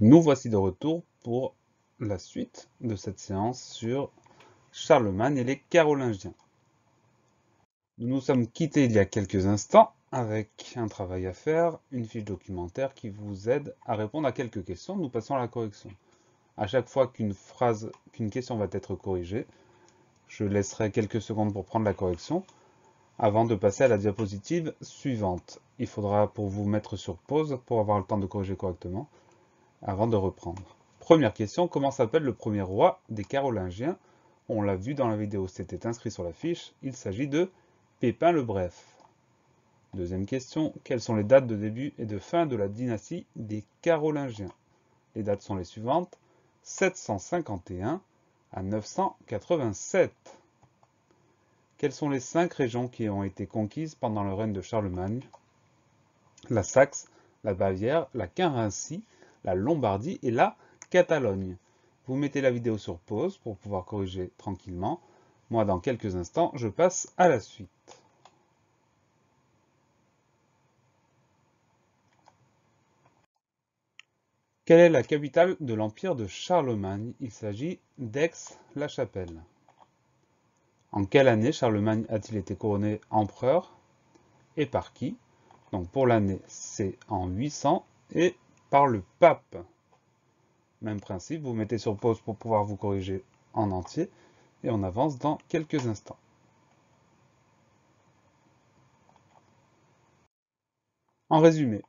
Nous voici de retour pour la suite de cette séance sur Charlemagne et les Carolingiens. Nous nous sommes quittés il y a quelques instants avec un travail à faire, une fiche documentaire qui vous aide à répondre à quelques questions. Nous passons à la correction. À chaque fois qu'une question va être corrigée, je laisserai quelques secondes pour prendre la correction avant de passer à la diapositive suivante. Il faudra pour vous mettre sur pause pour avoir le temps de corriger correctement avant de reprendre. Première question, comment s'appelle le premier roi des Carolingiens? On l'a vu dans la vidéo, c'était inscrit sur la fiche, il s'agit de Pépin le Bref. Deuxième question, quelles sont les dates de début et de fin de la dynastie des Carolingiens? Les dates sont les suivantes, 751 à 987. Quelles sont les 5 régions qui ont été conquises pendant le règne de Charlemagne? La Saxe, la Bavière, la Carinthie, la Lombardie et la Catalogne. Vous mettez la vidéo sur pause pour pouvoir corriger tranquillement. Moi, dans quelques instants, je passe à la suite. Quelle est la capitale de l'empire de Charlemagne? Il s'agit d'Aix-la-Chapelle. En quelle année Charlemagne a-t-il été couronné empereur et par qui? Donc pour l'année, c'est en 800 et par le pape. Même principe, vous mettez sur pause pour pouvoir vous corriger en entier et on avance dans quelques instants. En résumé,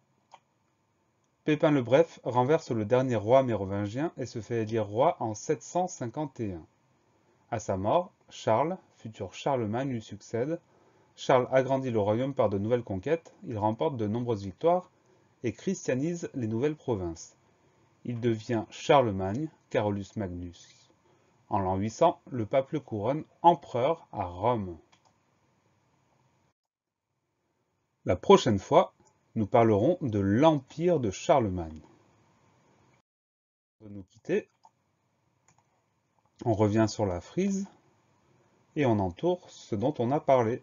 Pépin le Bref renverse le dernier roi mérovingien et se fait élire roi en 751. À sa mort, Charles, futur Charlemagne, lui succède. Charles agrandit le royaume par de nouvelles conquêtes, il remporte de nombreuses victoires et christianise les nouvelles provinces. Il devient Charlemagne, Carolus Magnus. En l'an 800, le pape le couronne empereur à Rome. La prochaine fois, nous parlerons de l'Empire de Charlemagne. Pour nous quitter, on revient sur la frise et on entoure ce dont on a parlé.